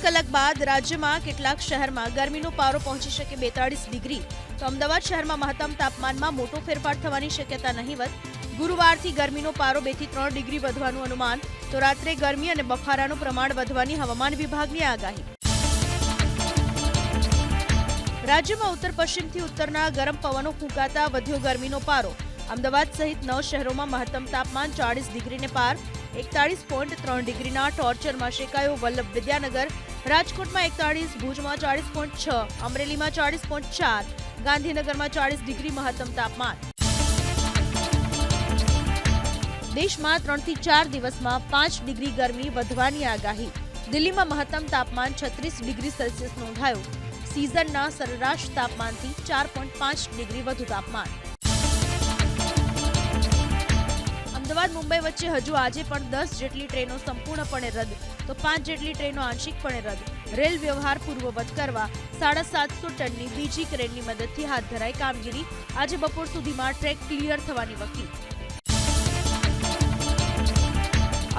કલાક બાદ રાજ્યમાં કેટલાક શહેરમાં ગરમીનો પારો પહોંચી શકે 42 ડિગ્રી, તો અમદાવાદ શહેરમાં મહત્તમ તાપમાનમાં મોટો ફેરફાર થવાની શક્યતા નહીવત. ગુરુવારથી ગરમીનો પારો 2 થી 3 ડિગ્રી વધવાનું અનુમાન, તો રાત્રે ગરમી અને બફારાનું પ્રમાણ વધવાની હવામાન વિભાગની આગાહી. રાજ્યમાં ઉત્તર પશ્ચિમથી ઉત્તરના ગરમ પવનો ફૂંકાતા વધ્યો ગરમીનો પારો. અમદાવાદ સહિત 9 શહેરોમાં મહત્તમ તાપમાન 40 ડિગ્રીને પાર. 41.3 ડિગ્રીના ટોર્ચરમાં શેકાયો વલ્લભ વિદ્યાનગર. રાજકોટમાં 41, ભુજમાં 40.6, અમરેલીમાં 40.4, ગાંધીનગરમાં 40 ડિગ્રી મહત્તમ તાપમાન. દેશમાં 3 થી 4 દિવસમાં 5 ડિગ્રી ગરમી વધવાની આગાહી. દિલ્હીમાં મહત્તમ તાપમાન 36 ડિગ્રી સેલ્સિયસ નોંધાયું. સિઝનના સરેરાશ તાપમાનથી 4.5 ડિગ્રી વધુ તાપમાન. અમદાવાદ મુંબઈ વચ્ચે હજુ આજે પણ 10 જેટલી ટ્રેનો સંપૂર્ણપણે રદ, તો 5 જેટલી ટ્રેનો આંશિકપણે રદ. રેલ વ્યવહાર પૂર્વવત કરવા 750 ટનની બીજી ક્રેનની મદદથી હાથ ધરાઈ કામગીરી. આજે બપોર સુધીમાં ટ્રેક ક્લિયર થવાની વકી.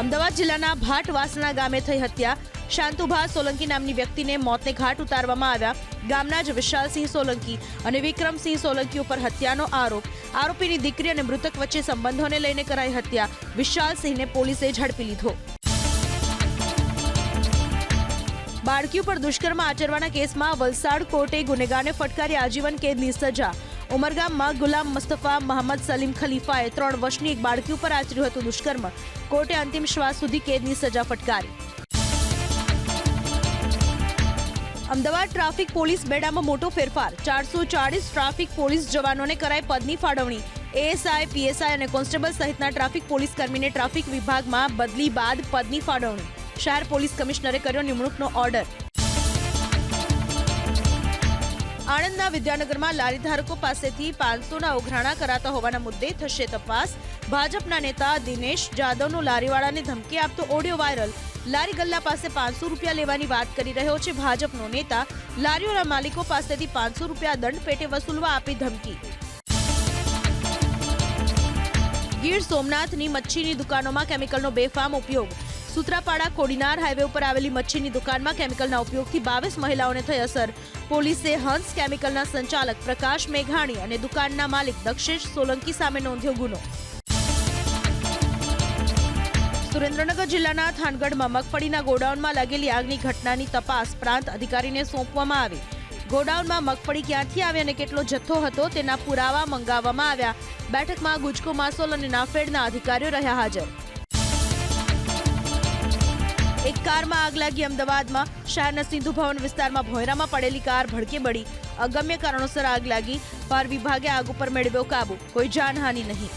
અમદાવાદ જિલ્લાના ભાટ વાસણા ગામે થઈ હત્યા. શાંતુભા સોલંકી નામની વ્યક્તિને મોતને ઘાટ ઉતારવામાં આવ્યા. ગામના જ વિશાલસિંહ સોલંકી અને વિક્રમસિંહ સોલંકી ઉપર હત્યાનો આરોપ. આરોપીની દીકરી અને મૃતક વચ્ચે સંબંધોને લઈને કરાઈ હત્યા. વિશાલસિંહને પોલીસે ઝડપી લીધો. બાળકી ઉપર દુષ્કર્મ આચરવાના કેસમાં વલસાડ કોર્ટે ગુનેગારને ફટકારી આજીવન કેદની સજા. ઉમરગામમાં ગુલામ મુસ્તફા મહંમદ સલીમ ખલીફાએ 3 વર્ષની એક બાળકી ઉપર આચર્યું હતું દુષ્કર્મ. કોર્ટે અંતિમ શ્વાસ સુધી કેદની સજા ફટકારી. અમદાવાદ ટ્રાફિક પોલીસ બેડામાં મોટો ફેરફાર. 440 ટ્રાફિક પોલીસ જવાનોને કરાઈ પદની ફાળવણી. એએસઆઈ, પીએસઆઈ અને કોન્સ્ટેબલ સહિતના ટ્રાફિક પોલીસ કર્મીને ટ્રાફિક વિભાગમાં બદલી બાદ પદની ફાળવણી. શહેર પોલીસ કમિશનરે કર્યો નિમણૂકનો ઓર્ડર. આણંદના વિદ્યાનગરમાં લારી ધારકો પાસેથી 500ના ઉઘરાણા કરાતા હોવાના મુદ્દે થશે તપાસ. ભાજપના નેતા દિનેશ જાદવનો લારીવાળાને ધમકી આપતો ઓડિયો વાયરલ. લારી ગલ્લા પાસે 500 રૂપિયા લેવાની વાત કરી રહ્યો છે ભાજપનો નેતા. લારીઓના માલિકો પાસેથી 500 રૂપિયા દંડ પેટે વસૂલવા આપી ધમકી. ગીર સોમનાથની મચ્છીની દુકાનોમાં કેમિકલનો બેફામ ઉપયોગ. સૂત્રાપાડા કોડીનાર હાઈવે ઉપર આવેલી મચ્છીની દુકાનમાં કેમિકલના ઉપયોગથી 22 મહિલાઓને થઈ અસર. પોલીસે હંસ કેમિકલના સંચાલક પ્રકાશ મેઘાણી અને દુકાનના માલિક દક્ષેશ સોલંકી સામે નોંધ્યો ગુનો. સુરેન્દ્રનગર જિલ્લાના થાનગઢમાં મગફળીના ગોડાઉનમાં લાગેલી આગની ઘટનાની તપાસ પ્રાંત અધિકારીને સોંપવામાં આવી. ગોડાઉનમાં મગફળી ક્યાંથી આવી અને કેટલો જથ્થો હતો તેના પુરાવા મંગાવવામાં આવ્યા. બેઠકમાં ગુજકો માસોલ અને નાફેડના અધિકારીઓ રહ્યા હાજર. એક કારમાં આગ લાગી અમદાવાદમાં. શહેરના સિંધુ ભવન વિસ્તારમાં ભોયરામાં પડેલી કાર ભડકે બળી. અગમ્ય કારણોસર આગ લાગી. ફાયર વિભાગે આગ ઉપર મેળવ્યો કાબુ. કોઈ જાનહાનિ નહીં.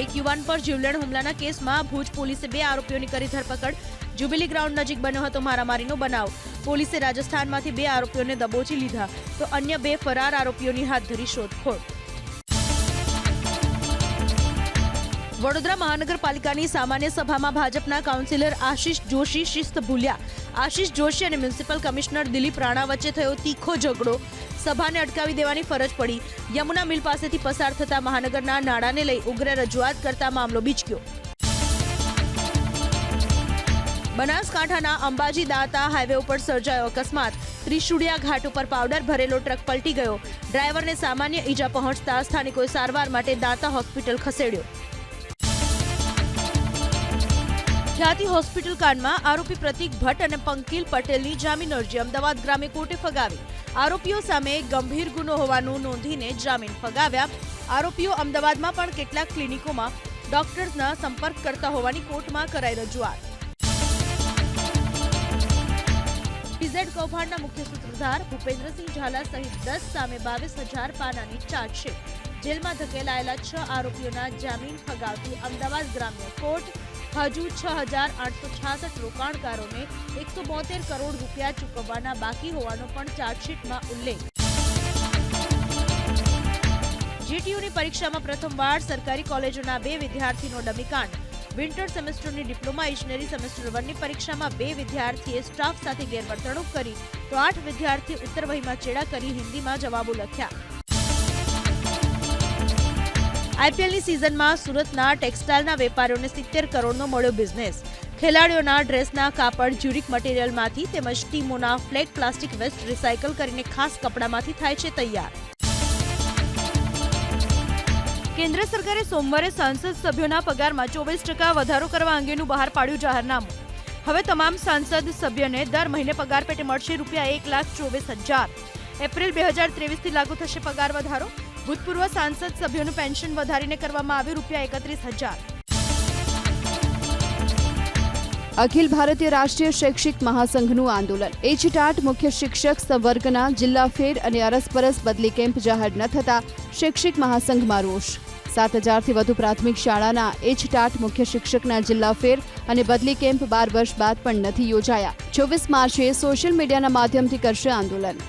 એક યુવાન પર જીવલેણ હુમલાના કેસમાં ભુજ પોલીસે 2 આરોપીઓની કરી ધરપકડ. જ્યુબિલી ગ્રાઉન્ડ નજીક બન્યો હતો મારામારીનો બનાવ. પોલીસે રાજસ્થાનમાંથી 2 આરોપીઓને દબોચી લીધા, તો અન્ય 2 ફરાર આરોપીઓની હાથ ધરી શોધખોળ. વડોદરા મહાનગરપાલિકાની સામાન્ય સભામાં ભાજપના કાઉન્સિલર આશિષ જોશી શિસ્ત ભૂલ્યા. આશિષ જોશી અને મ્યુનિસિપલ કમિશનર દિલીપ રાણા વચ્ચે થયો તીખો ઝઘડો. સભાને અટકાવી દેવાની ફરજ પડી. યમુના મિલ પાસેથી પસાર થતા મહાનગરના નાળાને લઈ ઉગ્ર રજૂઆત કરતા મામલો બીચક્યો. બનાસકાંઠાના અંબાજી દાતા હાઈવે ઉપર સર્જાયો અકસ્માત. ત્રિશુડિયા ઘાટ ઉપર પાવડર ભરેલો ટ્રક પલટી ગયો. ડ્રાઈવરને સામાન્ય ઈજા પહોંચતા સ્થાનિકોએ સારવાર માટે દાતા હોસ્પિટલ ખસેડ્યો. ખ્યાતિ હોસ્પિટલ કાંડમાં આરોપી પ્રતિક ભટ્ટ અને પંકિલ પટેલની જામીન અરજી અમદાવાદ ગ્રામ્ય કોર્ટે ફગાવી. આરોપીઓ સામે ગંભીર ગુનો હોવાનું નોંધીને જામીન ફગાવ્યા. આરોપીઓ અમદાવાદમાં પણ કેટલાક ક્લિનિકોમાં ડોક્ટર્સના સંપર્ક કરતા હોવાની કોર્ટમાં કરાઈ રજૂઆત. પીઝેડ કૌભાંડના મુખ્ય સૂત્રધાર ભૂપેન્દ્રસિંહ ઝાલા સહિત 10 સામે 22,000 પાનાની ચાર્જશીટ. જેલમાં ધકેલાયેલા 6 આરોપીઓના જામીન ફગાવતી અમદાવાદ ગ્રામ્ય કોર્ટ હજુ 6,866 રોકાણકારોને 172 કરોડ રૂપિયા ચૂકવવાના બાકી હોવાનો પણ ચાર્જશીટમાં ઉલ્લેખ. જીટીયુની પરીક્ષામાં પ્રથમવાર સરકારી કોલેજોના 2 વિદ્યાર્થીનો ડમીકાંડ. વિન્ટર સેમેસ્ટરની ડિપ્લોમા ઇજનેરી સેમેસ્ટર 1ની પરીક્ષામાં 2 વિદ્યાર્થીએ સ્ટાફ સાથે ગેરવર્તણૂક કરી, તો 8 વિદ્યાર્થીએ ઉત્તરવહીમાં ચેડા કરી હિન્દીમાં જવાબો લખ્યા. આઈપીએલની સિઝનમાં સુરતના ટેક્સટાઇલના વેપારીઓને 70 કરોડનો મળ્યો બિઝનેસ. ખેલાડીઓના ડ્રેસના કાપડ જ્યુરિક મટીરિયલમાંથી તેમજ ટીમોના ફ્લેગ પ્લાસ્ટિક વેસ્ટ રિસાયકલ કરીને ખાસ કપડામાંથી થાય છે તૈયાર. કેન્દ્ર સરકારે સોમવારે સાંસદ સભ્યોના પગારમાં 24% વધારો કરવા અંગેનું બહાર પાડ્યું જાહેરનામું. હવે તમામ સાંસદ સભ્યોને દર મહિને પગાર પેટે મળશે ₹1,24,000. એપ્રિલ 2023 થી લાગુ થશે પગાર વધારો. ભૂતપૂર્વ સાંસદ સભ્યોનું પેન્શન વધારીને કરવામાં આવ્યું ₹31,000. અખિલ ભારતીય રાષ્ટ્રીય શૈક્ષિક મહાસંઘનું આંદોલન. એચટાટ મુખ્ય શિક્ષક સંવર્ગના જિલ્લા ફેર અને અરસપરસ બદલી કેમ્પ જાહેર ન થતા શૈક્ષિક મહાસંઘમાં રોષ. 7,000થી વધુ પ્રાથમિક શાળાના એચટાટ મુખ્ય શિક્ષકના જિલ્લા ફેર અને બદલી કેમ્પ 12 વર્ષ બાદ પણ નથી યોજાયા. 24 માર્ચે સોશિયલ મીડિયાના માધ્યમથી કરશે આંદોલન.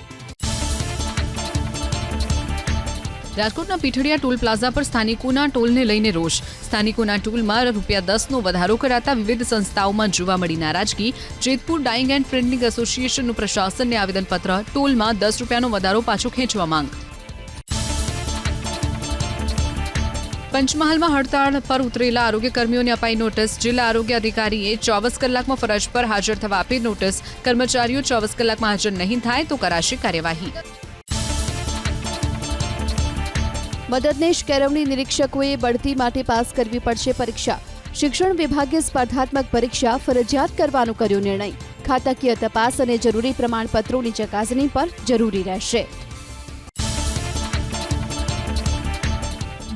રાજકોટના પીઠડિયા ટોલ પ્લાઝા પર સ્થાનિકોના ટોલને લઈને રોષ. સ્થાનિકોના ટોલમાં ₹10નો વધારો કરાતા વિવિધ સંસ્થાઓમાં જોવા મળી નારાજગી. જેતપુર ડાઇંગ એન્ડ પ્રિન્ટિંગ એસોસિએશનનું પ્રશાસનને આવેદનપત્ર. ટોલમાં ₹10નો વધારો પાછો ખેંચવા માંગ. પંચમહાલમાં હડતાળ પર ઉતરેલા આરોગ્યકર્મીઓને અપાઈ નોટિસ. જિલ્લા આરોગ્ય અધિકારીએ 24 કલાકમાં ફરજ પર હાજર થવા આપી નોટિસ. કર્મચારીઓ 24 કલાકમાં હાજર નહીં થાય તો કરાશે કાર્યવાહી. મદદનીશ કેળવણી નિરીક્ષકોએ બઢતી માટે પાસ કરવી પડશે પરીક્ષા. શિક્ષણ વિભાગે સ્પર્ધાત્મક પરીક્ષા ફરજિયાત કરવાનો કર્યો નિર્ણય. ખાતાકીય તપાસ અને જરૂરી પ્રમાણપત્રોની ચકાસણી પર જરૂરી રહેશે.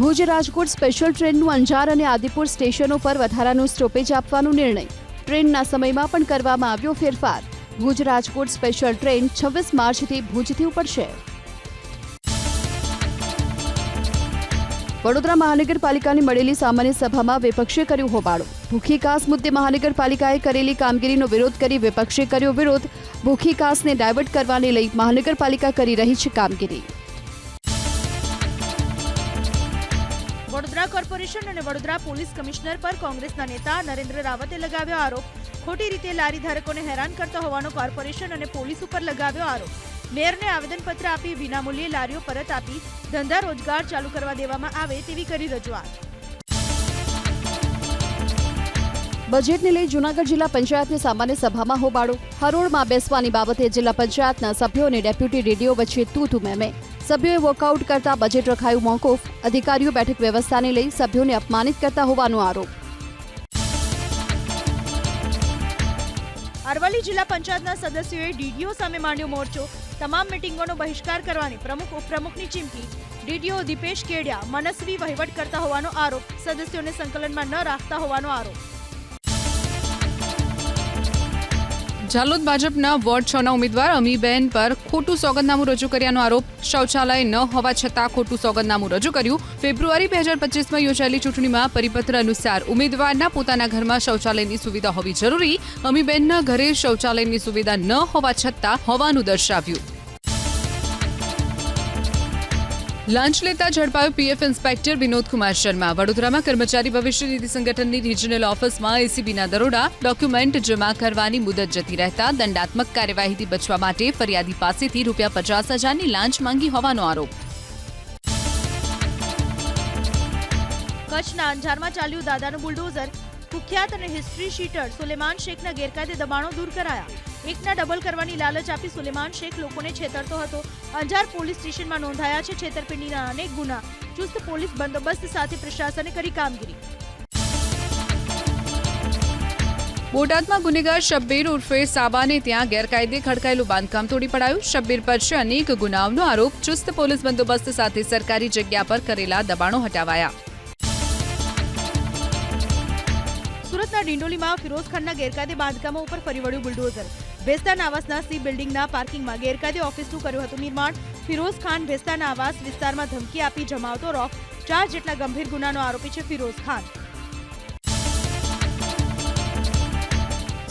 ભુજ રાજકોટ સ્પેશિયલ ટ્રેનનું અંજાર અને આદિપુર સ્ટેશનો પર વધારાનું સ્ટોપેજ આપવાનો નિર્ણય. ટ્રેનના સમયમાં પણ કરવામાં આવ્યો ફેરફાર. ભુજ રાજકોટ સ્પેશિયલ ટ્રેન 26 માર્ચથી ભુજથી ઉપડશે. વડોદરા મહાનગરપાલિકાની મળેલી સામાન્ય સભામાં વિપક્ષે કર્યો હોબાળો. ભૂખીકાસ મુદ્દે મહાનગરપાલિકાએ કરેલી કામગીરીનો વિરોધ કરી વિપક્ષે કર્યો વિરોધ. ભૂખીકાસને ડાયવર્ટ કરવાને લઈ મહાનગરપાલિકા કરી રહી છે કામગીરી. વડોદરા કોર્પોરેશન અને વડોદરા પોલીસ કમિશનર પર કોંગ્રેસના નેતા નરેન્દ્ર રાવતે લગાવ્યો આરોપ. ખોટી રીતે લારી ધારકોને હેરાન કરતા હોવાનો કોર્પોરેશન અને પોલીસ ઉપર લગાવ્યો આરોપ. મેયરને આવેદનપત્ર આપી વિનામૂલ્યે લારીઓ પરત આપી ધંધા રોજગાર ચાલુ કરવા દેવામાં આવે તેવી કરી રજૂઆત. બજેટને લઈ જૂનાગઢ જિલ્લા પંચાયતની સામાન્ય સભામાં હોબાળો. હરોળમાં બેસવાની બાબતે જિલ્લા પંચાયતના સભ્યો અને ડેપ્યુટી ડીડીઓ વચ્ચે તું મેમે. સભ્યોએ વોકઆઉટ કરતા બજેટ રખાયું મોકૂફ. અધિકારીઓ બેઠક વ્યવસ્થાને લઈ સભ્યોને અપમાનિત કરતા હોવાનો આરોપ. અરવલ્લી જિલ્લા પંચાયતના સદસ્યોએ ડીડીઓ સામે માંડ્યો મોરચો. તમામ મિટિંગોનો બહિષ્કાર કરવાની પ્રમુખ ઉપપ્રમુખની ચીમકી. ડીડીઓ દીપેશ કેડિયા મનસ્વી વહીવટ કરતા હોવાનો આરોપ. સદસ્યોને સંકલનમાં ન રાખતા હોવાનો આરોપ. ઝાલોદ ભાજપના વોર્ડ 6ના ઉમેદવાર અમીબેન પર ખોટું સોગંદનામું રજૂ કર્યાનો આરોપ. શૌચાલય ન હોવા છતાં ખોટું સોગંદનામું રજૂ કર્યું. ફેબ્રુઆરી 2025માં યોજાયેલી ચૂંટણીમાં પરિપત્ર અનુસાર ઉમેદવારના પોતાના ઘરમાં શૌચાલયની સુવિધા હોવી જરૂરી. અમીબેનના ઘરે શૌચાલયની સુવિધા ન હોવા છતાં હોવાનું દર્શાવ્યું. લાંચ લેતા ઝડપાયો પીએફ ઇન્સ્પેક્ટર વિનોદ કુમાર શર્મા. વડોદરામાં કર્મચારી ભવિષ્ય નિધિ સંગઠનની રિજનલ ઓફિસમાં એસીબીના દરોડા. ડોક્યુમેન્ટ જમા કરવાની મુદત જતી રહેતા દંડાત્મક કાર્યવાહીથી બચવા માટે ફરિયાદી પાસેથી ₹50,000ની લાંચ માંગી હોવાનો આરોપ. કચ્છના અંજારમાં ચાલ્યું દાદાનું બુલડોઝર. કુખ્યાત અને હિસ્ટ્રી શીટર સુલેમાન શેખના ગેરકાયદે દબાણો દૂર કરાયા. એકના ડબલ કરવાની લાલચ આપી સુલેમાન શેખ લોકોને છેતરતો હતો. અંજાર પોલીસ સ્ટેશનમાં નોંધાયા છે છેતરપિંડીના અનેક ગુના. ચુસ્ત પોલીસ બંદોબસ્ત સાથે પ્રશાસને કરી કામગીરી. બોટાદમાં ગુનેગાર શબ્બીર ઉર્ફે સાબાને ત્યાં ગેરકાયદે ખડકાયેલું બાંધકામ તોડી પડાયું. શબ્બીર પર છે અનેક ગુનાઓનો આરોપ. ચુસ્ત પોલીસ બંદોબસ્ત સાથે સરકારી જગ્યા પર કરેલા દબાણો હટાવાયા. સુરતના ડિંડોલીમાં ફિરોઝ ખાનના ગેરકાયદે બાંધકામો ઉપર ફરી વળ્યું બુલડોઝર. ભેસ્તાના આવાસના સી બિલ્ડિંગના પાર્કિંગમાં ગેરકાયદે ઓફિસનું કર્યું હતું નિર્માણ. ફિરોઝ ખાન ભેસ્તાના આવાસ વિસ્તારમાં ધમકી આપી જમાવતો રોક. 4 જેટલા ગંભીર ગુનાનો આરોપી છે ફિરોઝ ખાન.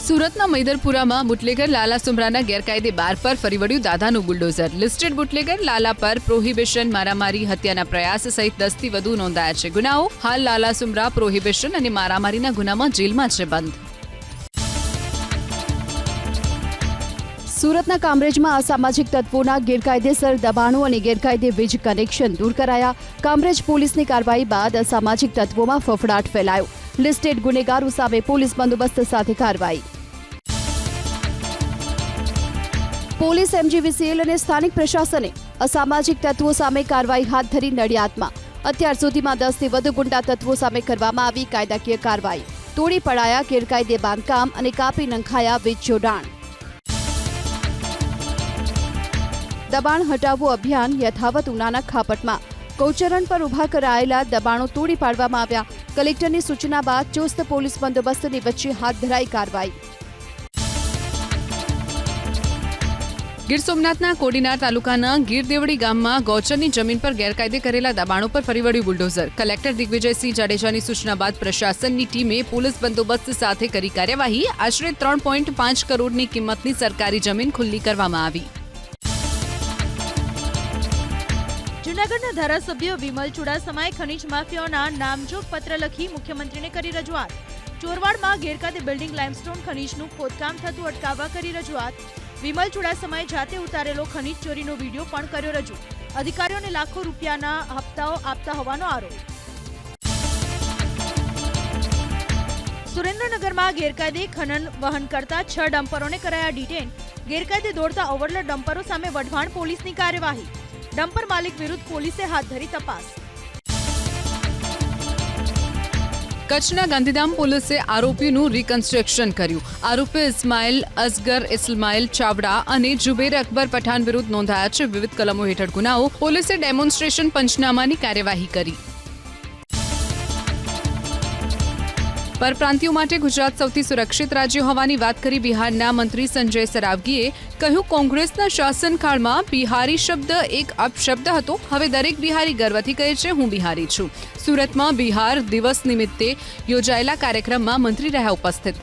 સુરતના મૈદરપુરામાં બુટલેગર લાલા સુમરાના ગેરકાયદે બાર પર ફરી વળ્યું દાદાનું બુલડોઝર. લિસ્ટેડ બુટલેગર લાલા પર પ્રોહિબિશન, મારામારી, હત્યાના પ્રયાસ સહિત 10થી વધુ નોંધાયા છે ગુનાઓ. હાલ લાલા સુમરા પ્રોહિબિશન અને મારામારીના ગુનામાં જેલમાં છે બંધ. સુરતના કામરેજમાં અસામાજિક તત્વોના ગેરકાયદેસર દબાણો અને ગેરકાયદે વીજ કનેક્શન દૂર કરાયા. કામરેજ પોલીસની કાર્યવાહી બાદ અસામાજિક તત્વોમાં ફફડાટ ફેલાયો. લિસ્ટેડ ગુનેગારો સામે પોલીસ બંદોબસ્ત સાથે કાર્યવાહી. પોલીસ, MGVCL અને સ્થાનિક પ્રશાસને અસામાજિક તત્વો સામે કાર્યવાહી હાથ ધરી. નડિયાદમાં અત્યાર સુધીમાં 10થી વધુ ગુંડા તત્વો સામે કરવામાં આવી કાયદાકીય કાર્યવાહી. તોડી પડાયા ગેરકાયદે બાંધકામ અને કાપી નંખાયા વીજ જોડાણ. દબાણ હટાવવું અભિયાન યથાવત. ઉનાના ખાપટમાં ગૌચરણ પર ઉભા કરાયેલા દબાણો તોડી પાડવામાં આવ્યા. કલેક્ટરની સૂચના બાદ ચુસ્ત પોલીસ બંદોબસ્તની વચ્ચે હાથ ધરાઈ કાર્યવાહી. ગીર સોમનાથના કોડીનાર તાલુકાના ગીરદેવડી ગામમાં ગૌચરની જમીન પર ગેરકાયદે કરેલા દબાણો પર ફરી વળ્યું બુલડોઝર. કલેક્ટર દિગ્વિજયસિંહ જાડેજાની સૂચના બાદ પ્રશાસનની ટીમે પોલીસ બંદોબસ્ત સાથે કરી કાર્યવાહી. આશરે 3.5 કરોડની કિંમતની સરકારી જમીન ખુલ્લી કરવામાં આવી. જૂનાગઢના ધારાસભ્ય વિમલ ચુડાસમાએ ખનીજ માફિયાઓના નામજોગ પત્ર લખી મુખ્યમંત્રીને કરી રજૂઆત. ચોરવાડમાં ગેરકાયદે બિલ્ડિંગ લાઇમસ્ટોન ખનીજનું ખોદકામ થતું અટકાવવા કરી રજૂઆત. વિમલ ચુડાસમાએ જાતે ઉતારેલો ખનીજ ચોરીનો વિડીયો પણ કર્યો રજૂ. અધિકારીઓને લાખો રૂપિયાના હપ્તાઓ આપતા હોવાનો આરોપ. સુરેન્દ્રનગરમાં ગેરકાયદે ખનન વહન કરતા 6 ડમ્પરોને કરાયા ડિટેન. ગેરકાયદે દોડતા ઓવરલોડ ડમ્પરો સામે વઢવાણ પોલીસની કાર્યવાહી. ડમ્પર માલિક વિરુદ્ધ પોલીસે હાથ ધરી તપાસ. કચ્છના ગાંધીધામ પોલીસે આરોપીનું રિકન્સ્ટ્રક્શન કર્યું. આરોપી ઇસ્માઇલ અસગર ઇસ્માઇલ ચાવડા અને જુબેર અકબર પઠાણ વિરુદ્ધ નોંધાયા છે વિવિધ કલમો હેઠળ ગુનાઓ. પોલીસે ડેમોન્સ્ટ્રેશન પંચનામાની કાર્યવાહી કરી. પરપ્રાંતિયો માટે ગુજરાત સૌથી સુરક્ષિત રાજ્ય હોવાની વાત કરી બિહારના મંત્રી સંજય સરાવગીએ કહ્યું, કોંગ્રેસના શાસનકાળમાં બિહારી શબ્દ એક અપશબ્દ હતો. હવે દરેક બિહારી ગર્વથી કહે છે, હું બિહારી છું. સુરતમાં બિહાર દિવસ નિમિત્તે યોજાયેલા કાર્યક્રમમાં મંત્રી રહ્યા ઉપસ્થિત.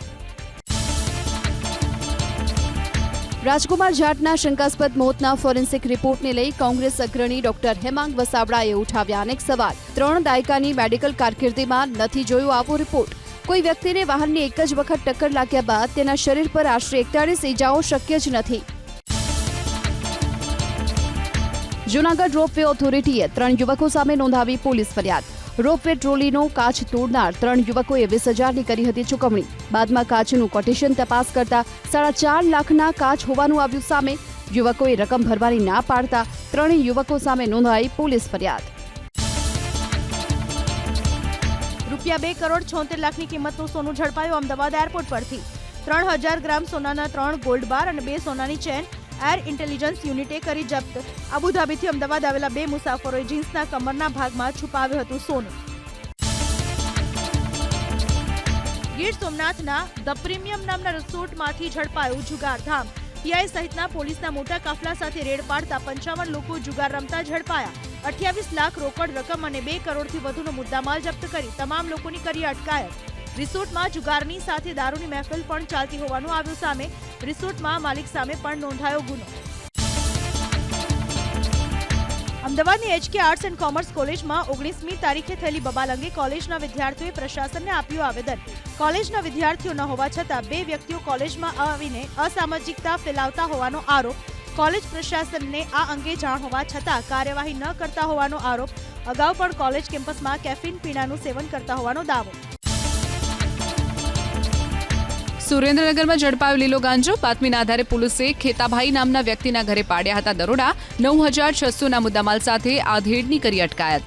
રાજકુમાર જાટના શંકાસ્પદ મોતના ફોરેન્સિક રિપોર્ટને લઈ કોંગ્રેસ અગ્રણી ડોક્ટર હેમાંગ વસાવડાએ ઉઠાવ્યા અનેક સવાલ. 3 દાયકાની મેડિકલ કારકિર્દીમાં નથી જોયો આવો રિપોર્ટ. કોઈ વ્યક્તિને વાહનની એક જ વખત ટક્કર લાગ્યા બાદ તેના શરીર પર આશરે 41 ઇજાઓ શક્ય જ નથી. જૂનાગઢ રોપવે ઓથોરિટીએ 3 યુવકો સામે નોંધાવી પોલીસ ફરિયાદ. રોપવે ટ્રોલીનો કાચ તોડનાર 3 યુવકોએ 20,000ની કરી હતી ચૂકવણી. બાદમાં કાચનું કોટેશન તપાસ કરતા 4.5 લાખના કાચ હોવાનું આવ્યું સામે. યુવકોએ રકમ ભરવાની ના પાડતા 3 યુવકો સામે નોંધાઈ પોલીસ ફરિયાદ. ₹2,76,00,000ની કિંમતનું સોનું ઝડપાયું અમદાવાદ એરપોર્ટ પરથી. 3,000 ગ્રામ સોનાના 3 ગોલ્ડ બાર અને 2 સોનાની ચેન એર ઇન્ટેલિજન્સ યુનિટે કરી જપ્ત. અબુધાબીથી અમદાવાદ આવેલા 2 મુસાફરોએ જીન્સના કમરના ભાગમાં છુપાવ્યું હતું સોનું. ગીર સોમનાથના ધ પ્રીમિયમ નામના રિસોર્ટમાંથી ઝડપાયું જુગારધામ. પીઆઈ સહિતના પોલીસના મોટા કાફલા સાથે રેડ પાડતા 55 લોકો જુગાર રમતા ઝડપાયા. 28 લાખ રોકડ રકમ અને 2 કરોડથી વધુનો મુદ્દામાલ જપ્ત કરી તમામ લોકોની કરી અટકાયત. રિસોર્ટમાં જુગારની સાથે દારૂની મહેફિલ પણ ચાલતી હોવાનું આવ્યું સામે. રિસોર્ટમાં માલિક સામે પણ નોંધાયો ગુનો. અમદાવાદની HK આર્ટ્સ એન્ડ કોમર્સ કોલેજમાં 19મી તારીખે થયેલી બબાલ અંગે કોલેજના વિદ્યાર્થીઓએ પ્રશાસનને આપ્યું આવેદન. કોલેજના વિદ્યાર્થીઓ ન હોવા છતાં 2 વ્યક્તિઓ કોલેજમાં આવીને અસામાજિકતા ફેલાવતા હોવાનો આરોપ. કોલેજ પ્રશાસનને આ અંગે જાણ હોવા છતાં કાર્યવાહી ન કરતા હોવાનો આરોપ. અગાઉ પણ કોલેજ કેમ્પસમાં કેફીન પીણાનું સેવન કરતા હોવાનો દાવો. સુરેન્દ્રનગરમાં ઝડપાયો લીલો ગાંજો. બાતમીના આધારે પોલીસે ખેતાભાઈ નામના વ્યક્તિના ઘરે પાડ્યા હતા દરોડા. 9,600ના મુદ્દામાલ સાથે આધેડની કરી અટકાયત.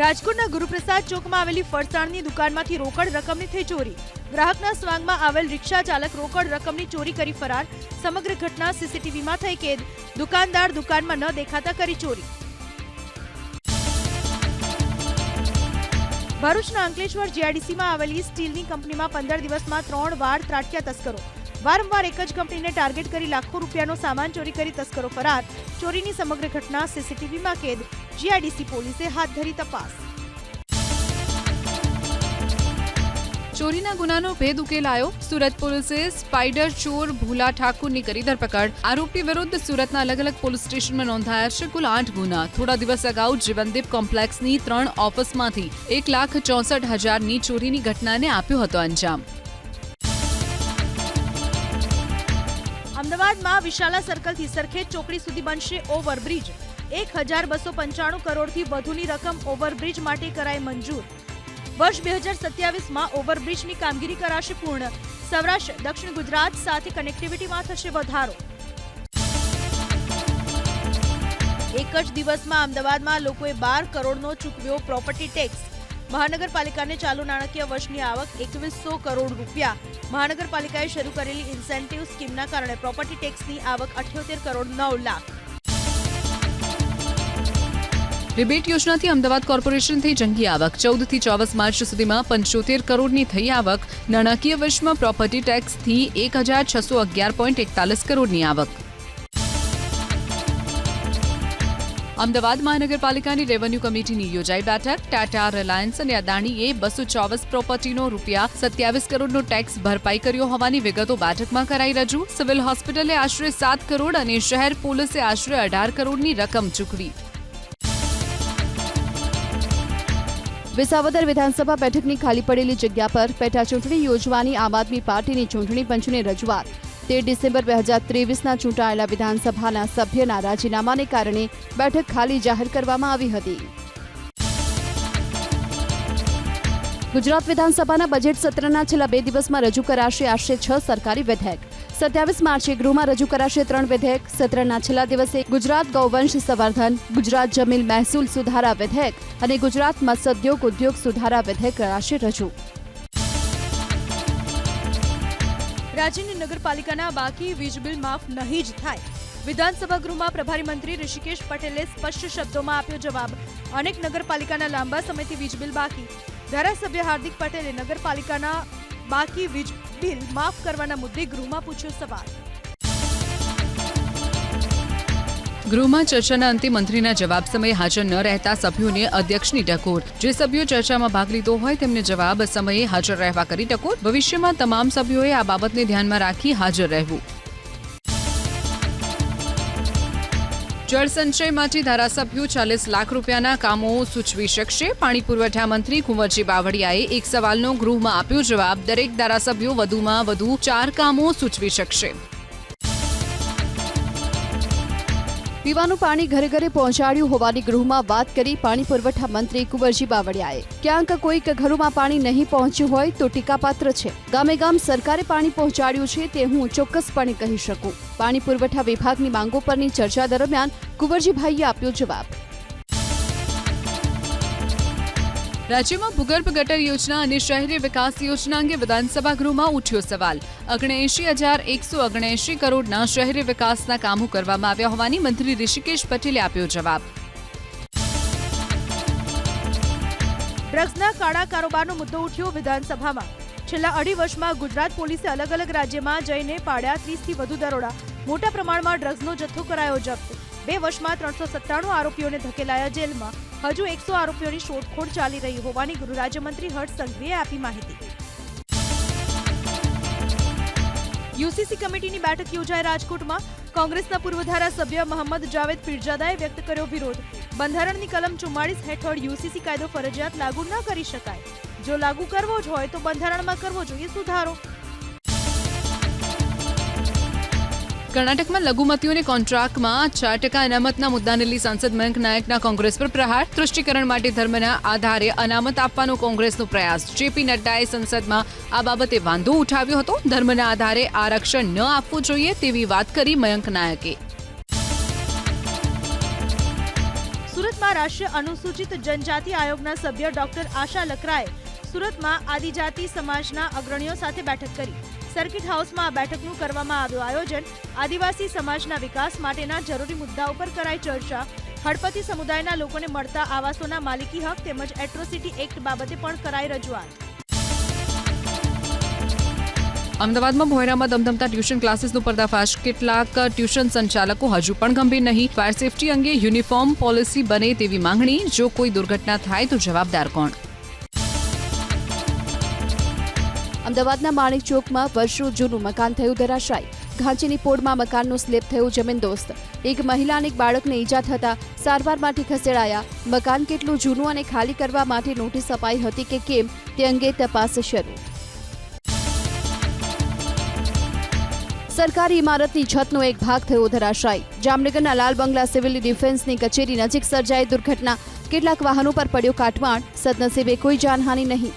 રાજકોટના ગુરુપ્રસાદ ચોકમાં આવેલી ફરસાણની દુકાનમાંથી રોકડ રકમની થઈ ચોરી. ગ્રાહકના સ્વાંગમાં આવેલ રિક્ષા ચાલક રોકડ રકમની ચોરી કરી ફરાર. સમગ્ર ઘટના સીસીટીવીમાં થઈ કેદ. દુકાનદાર દુકાનમાં ન દેખાતા કરી ચોરી. ભરૂચના અંકલેશ્વર જીઆઈડીસીમાં આવેલી સ્ટીલની કંપનીમાં 15 દિવસમાં 3 વાર ત્રાટક્યા તસ્કરો. વારંવાર એક જ કંપનીને ટાર્ગેટ કરી લાખો રૂપિયાનો સામાન ચોરી કરી તસ્કરો ફરાર. ચોરીની સમગ્ર ઘટના સીસીટીવીમાં કેદ. જીઆઈડીસી પોલીસે હાથ ધરી તપાસ. ચોરીના ગુનાનો ભેદ ઉકેલાયો. સુરત પોલીસે સ્પાઈડર ચોર ભૂલા ઠાકુરની કરી ધરપકડ. આરોપી વિરુદ્ધ સુરતના અલગ અલગ પોલીસ સ્ટેશનમાં નોંધાયા છે કુલ 8 ગુના. થોડા દિવસ અગાઉ જીવનદીપ કોમ્પ્લેક્સની 3 ઓફિસમાંથી 1,64,000ની ચોરીની ઘટનાને આપ્યો હતો અંજામ. અમદાવાદમાં વિશાલા સર્કલથી સરખેજ ચોકડી સુધી બનશે ઓવરબ્રિજ. 1,295 કરોડથી વધુની રકમ ઓવરબ્રિજ માટે કરાઈ મંજૂર. વર્ષ 2027માં ઓવરબ્રિજની કામગીરી કરાશે પૂર્ણ. સૌરાષ્ટ્ર દક્ષિણ ગુજરાત સાથે કનેક્ટિવિટીમાં થશે વધારો. એક જ દિવસમાં અમદાવાદમાં લોકોએ 12 કરોડનો ચૂકવ્યો પ્રોપર્ટી ટેક્સ. મહાનગરપાલિકાને ચાલુ નાણાકીય વર્ષની આવક 2100 કરોડ રૂપિયા. મહાનગરપાલિકાએ શરૂ કરેલી ઇન્સેન્ટિવ સ્કીમના કારણે પ્રોપર્ટી ટેક્સની આવક 78 કરોડ 9 લાખ. રિબેટ યોજનાથી અમદાવાદ કોર્પોરેશનથી જંગી આવક. 14 થી 24 માર્ચ સુધીમાં 75 કરોડની થઈ આવક. નાણાકીય વર્ષમાં પ્રોપર્ટી ટેક્સથી 1611.41 કરોડની આવક. અમદાવાદ મહાનગરપાલિકાની રેવન્યુ કમિટીની યોજાઈ બેઠક. ટાટા, રિલાયન્સ અને અદાણીએ 224 પ્રોપર્ટીનો ₹27 કરોડનો ટેક્સ ભરપાઈ કર્યો હોવાની વિગતો બેઠકમાં કરાઈ રજૂ. સિવિલ હોસ્પિટલે આશરે 7 કરોડ અને શહેર પોલીસે આશરે 18 કરોડની રકમ ચૂકવી. વિસાવદર વિધાનસભા બેઠકની ખાલી પડેલી જગ્યા પર પેટા ચૂંટણી યોજવાની આમ આદમી પાર્ટીની ચૂંટણી પંચને રજૂઆત. 13 ડિસેમ્બર 2023ના ચૂંટાયેલા વિધાનસભાના સભ્યના રાજીનામાને કારણે બેઠક ખાલી જાહેર કરવામાં આવી હતી. ગુજરાત વિધાનસભાના બજેટ સત્રના છેલ્લા 2 દિવસમાં રજૂ કરાશે આશરે 6 સરકારી વિધેયક. 27 માર્ચે ગૃહમાં રજૂ કરાશે 3 વિધેયક. સત્રના છેલ્લા દિવસે ગુજરાત ગૌવંશ સંવર્ધન, ગુજરાત જમીન મહેસૂલ સુધારા વિધેયક અને ગુજરાત મત્સ્યોદ્યોગ ઉદ્યોગ સુધારા વિધેયક કરાશે રજૂ. રાજ્યની નગરપાલિકાના બાકી વીજ બિલ માફ નહીં જ થાય. વિધાનસભા ગૃહમાં પ્રભારી મંત્રી ઋષિકેશ પટેલે સ્પષ્ટ શબ્દોમાં આપ્યો જવાબ. અનેક નગરપાલિકાના લાંબા સમયથી વીજ બિલ બાકી. ધારાસભ્ય હાર્દિક પટેલે નગરપાલિકાના બાકી વીજ બિલ માફ કરવાના મુદ્દે ગૃહમાં પૂછ્યો સવાલ. ગૃહમાં ચર્ચાના અંતે મંત્રીના જવાબ સમયે હાજર ન રહેતા સભ્યોને અધ્યક્ષની ટકોર. જે સભ્યો ચર્ચામાં ભાગ લીધો હોય તેમને જવાબ સમયે હાજર રહેવા કરી ટકોર. ભવિષ્યમાં તમામ સભ્યોએ આ બાબતને ધ્યાનમાં રાખી હાજર રહેવું. જળ સંચય માટે ધારાસભ્યો 40 લાખ રૂપિયાના કામો સૂચવી શકશે. પાણી પુરવઠા મંત્રી કુંવરજી બાવળિયાએ એક સવાલનો ગૃહમાં આપ્યો જવાબ. દરેક ધારાસભ્યો વધુમાં વધુ 4 કામો સૂચવી શકશે. પીવાનું પાણી ઘરે ઘરે પહોંચાડ્યું હોવાની ગૃહમાં વાત કરી પાણી પુરવઠા મંત્રી કુંવરજી બાવળિયાએ. ક્યાંક કોઈક ઘરોમાં પાણી નહીં પહોંચ્યું હોય તો ટીકાપાત્ર છે. ગામે ગામ સરકારે પાણી પહોંચાડ્યું છે તે હું ચોક્કસપણે કહી શકું. પાણી પુરવઠા વિભાગની માંગો પરની ચર્ચા દરમિયાન કુંવરજીભાઈએ આપ્યો જવાબ. રાજ્યમાં ભૂગર્ભ ગટર યોજના અને શહેરી વિકાસ યોજના અંગે વિધાનસભા ગૃહમાં ઉઠ્યો સવાલ. 79,179 કરોડના શહેરી વિકાસના કામો કરવામાં આવ્યા હોવાની મંત્રી ઋષિકેશ પટેલે આપ્યો જવાબ. ડ્રગ્સના કાળા કારોબારનો મુદ્દો ઉઠ્યો વિધાનસભામાં. છેલ્લા 2.5 વર્ષમાં ગુજરાત પોલીસે અલગ અલગ રાજ્યમાં જઈને પાડ્યા 30 થી વધુ દરોડા. મોટા પ્રમાણમાં ડ્રગ્સનો જથ્થો કરાયો જપ્ત. 2 વર્ષમાં 397 આરોપીઓને ધકેલાયા જેલમાં. હજુ 100 આરોપીઓની શોધખોળ ચાલી રહી હોવાની ગૃહ રાજ્યમંત્રી હર્ષ સંઘવીએ આપી માહિતી. યુસીસી કમિટીની બેઠક યોજાઈ રાજકોટમાં. કોંગ્રેસના પૂર્વ ધારાસભ્ય મોહમ્મદ જાવેદ પીરજાદાએ વ્યક્ત કર્યો વિરોધ. બંધારણની કલમ 44 હેઠળ યુસીસી કાયદો ફરજિયાત લાગુ ન કરી શકાય. જો લાગુ કરવો જ હોય તો બંધારણમાં કરવો જોઈએ સુધારો. કર્ણાટકમાં લઘુમતીઓને કોન્ટ્રાક્ટમાં 4% અનામતના મુદ્દાને લઈ સાંસદ મયંક નાયકના કોંગ્રેસ પર પ્રહાર. તૃષ્ટિકરણ માટે ધર્મના આધારે અનામત આપવાનો કોંગ્રેસનો પ્રયાસ. જેપી નડ્ડાએ સંસદમાં આ બાબતે વાંધો ઉઠાવ્યો હતો. ધર્મના આધારે આરક્ષણ ન આપવું જોઈએ તેવી વાત કરી મયંક નાયકે. સુરતમાં રાષ્ટ્રીય અનુસૂચિત જનજાતિ આયોગના સભ્ય ડોક્ટર આશા લકરાએ સુરતમાં આદિજાતિ સમાજના અગ્રણીઓ સાથે બેઠક કરી. સર્કિટ હાઉસમાં આ બેઠકનું કરવામાં આવ્યું આયોજન. આદિવાસી સમાજના વિકાસ માટેના જરૂરી મુદ્દાઓ પર કરાઈ ચર્ચા. હળપતિ સમુદાયના લોકોને મળતા આવાસોના માલિકી હક તેમજ એટ્રોસિટી એક્ટ બાબતે પણ કરાઈ રજૂઆત. અમદાવાદમાં ભોયરામાં દમદમતા ટ્યુશન ક્લાસીસનો પર્દાફાશ. કેટલાક ટ્યુશન સંચાલકો હજુ પણ ગંભીર નહીં. ફાયર સેફટી અંગે યુનિફોર્મ પોલિસી બને તેવી માંગણી. જો કોઈ દુર્ઘટના થાય તો જવાબદાર કોણ? અમદાવાદના માણેક ચોકમાં વર્ષો જૂનું મકાન થયું ધરાશાયી. ઘાંચીની પોળમાં મકાનનું સ્લેબ થયું જમીનદોસ્ત. એક મહિલા અને એક બાળકને ઈજા થતા સારવાર માટે ખસેડાયા. મકાન કેટલું જૂનું અને ખાલી કરવા માટે નોટિસ અપાઈ હતી કે કેમ તે અંગે તપાસ શરૂ. સરકારી ઇમારતની છતનો એક ભાગ થયો ધરાશાયી. જામનગરના લાલ બંગલા સિવિલ ડિફેન્સની કચેરી નજીક સર્જાઈ દુર્ઘટના. કેટલાક વાહનો પર પડ્યો કાટમાળ. સદનસીબે કોઈ જાનહાનિ નહીં.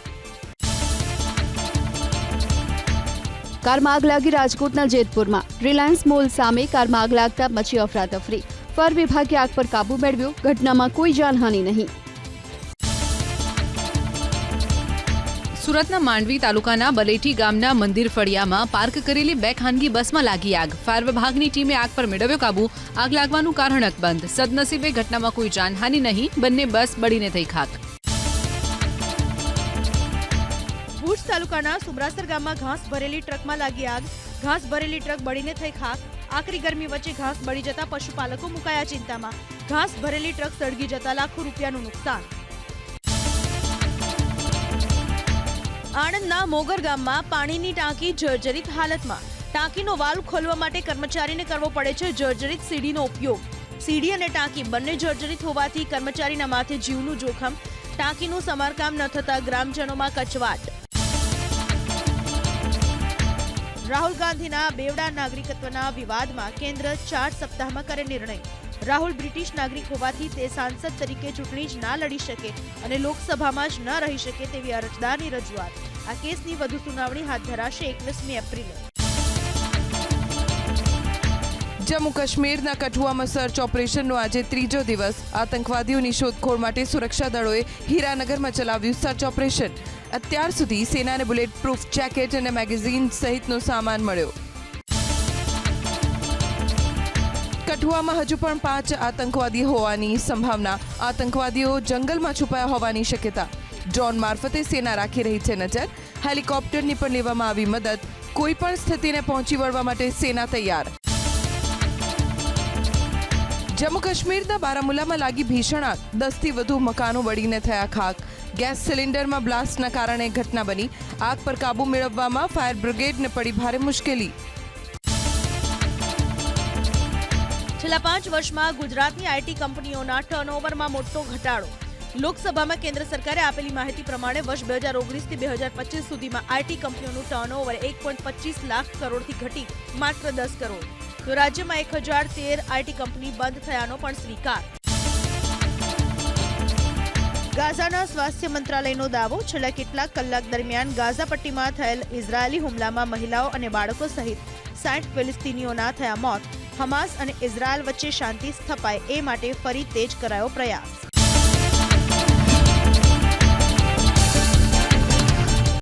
કારમાં આગ લાગી રાજકોટના જેતપુરમાં. રિલાયન્સ મોલ સામે કારમાં આગ લાગતા મચી અફરાતફરી. ફાયર વિભાગે આગ પર કાબુ મેળવ્યો. ઘટનામાં કોઈ જાનહાનિ નહીં. સુરતના માંડવી તાલુકાના બલેઠી ગામના મંદિર ફળિયામાં પાર્ક કરેલી 2 ખાનગી બસમાં લાગી આગ. ફાયર વિભાગની ટીમે આગ પર મેળવ્યો કાબુ. આગ લાગવાનું કારણ અકબંધ. સદનસીબે ઘટનામાં કોઈ જાનહાનિ નહીં. બંને બસ બળીને થઈ ખાક. ભુજ તાલુકાના સુમરાસર ગામમાં ઘાસ ભરેલી ટ્રકમાં લાગી આગ. ઘાસ ભરેલી ટ્રક બળીને થઈ ખાક. આકરી ગરમી વચ્ચે ઘાસ બળી જતા પશુપાલકો મુકાયા ચિંતામાં. ઘાસ ભરેલી ટ્રક સળગી જતા લાખો રૂપિયાનું નુકસાન. આણંદના મોગર ગામમાં પાણીની ટાંકી જર્જરિત હાલતમાં. ટાંકીનો વાલ્વ ખોલવા માટે કર્મચારીને કરવો પડે છે જર્જરિત સીડીનો ઉપયોગ. સીડી અને ટાંકી બંને જર્જરિત હોવાથી કર્મચારીના માથે જીવનું જોખમ. ટાંકીનું સમારકામ ન થતા ગ્રામજનોમાં કચવાટ. રાહુલ ગાંધીના બેવડા નાગરિકત્વના વિવાદમાં કેન્દ્ર 4 સપ્તાહમાં કરે નિર્ણય. રાહુલ બ્રિટિશ નાગરિક હોવાથી તે સાંસદ તરીકે ચૂંટણી જ ના લડી શકે અને લોકસભામાં જ ન રહી શકે તેવી અરજદારની રજૂઆત. આ કેસની વધુ સુનાવણી હાથ ધરાશે 21મી એપ્રિલે. જમ્મુ કાશ્મીરના કઠુઆમાં સર્ચ ઓપરેશનનો આજે 3જો દિવસ. આતંકવાદીઓની શોધખોળ માટે સુરક્ષા દળોએ હીરાનગરમાં ચલાવ્યું સર્ચ ઓપરેશન. અત્યાર સુધી સેનાને બુલેટ પ્રૂફ જેકેટ અને મેગેઝીન સહિતનો સામાન મળ્યો. કઠુઆમાં હજુ પણ 5 આતંકવાદી હોવાની સંભાવના. આતંકવાદીઓ જંગલમાં છુપાયા હોવાની શક્યતા. ડ્રોન મારફતે સેના રાખી રહી છે નજર. હેલિકોપ્ટરની પણ લેવામાં આવી મદદ. કોઈ પણ સ્થિતિને પહોંચી વળવા માટે સેના તૈયાર. જમ્મુ કાશ્મીરના બારામુલામાં લાગી ભીષણ આગ. 10થી વધુ મકાનો બળીને થયા ખાક. ગેસ સિલિન્ડરમાં બ્લાસ્ટના કારણે ઘટના બની. આગ પર કાબુ મેળવવામાં ફાયર બ્રિગેડને પડી ભારે મુશ્કેલી. છેલ્લા 5 વર્ષમાં ગુજરાતની આઈટી કંપનીઓના ટર્નઓવરમાં મોટો ઘટાડો. લોકસભામાં કેન્દ્ર સરકારે આપેલી માહિતી પ્રમાણે વર્ષ 2019 થી 2025 સુધીમાં આઈટી કંપનીઓનું ટર્નઓવર 1.25 લાખ કરોડથી ઘટી માત્ર 10 કરોડ. તો રાજ્યમાં 1013 આઈટી કંપની બંધ થયાનો પણ સ્વીકાર. ગાઝાના સ્વાસ્થ્ય મંત્રાલયનો દાવો. છેલ્લા કેટલાક કલાક દરમિયાન ગાઝા પટ્ટીમાં થયેલ ઇઝરાયેલી હુમલામાં મહિલાઓ અને બાળકો સહિત 60 ફિલિસ્તીનીઓના થયા મોત. હમાસ અને ઇઝરાયલ વચ્ચે શાંતિ સ્થપાય એ માટે ફરી તેજ કરાયો પ્રયાસ.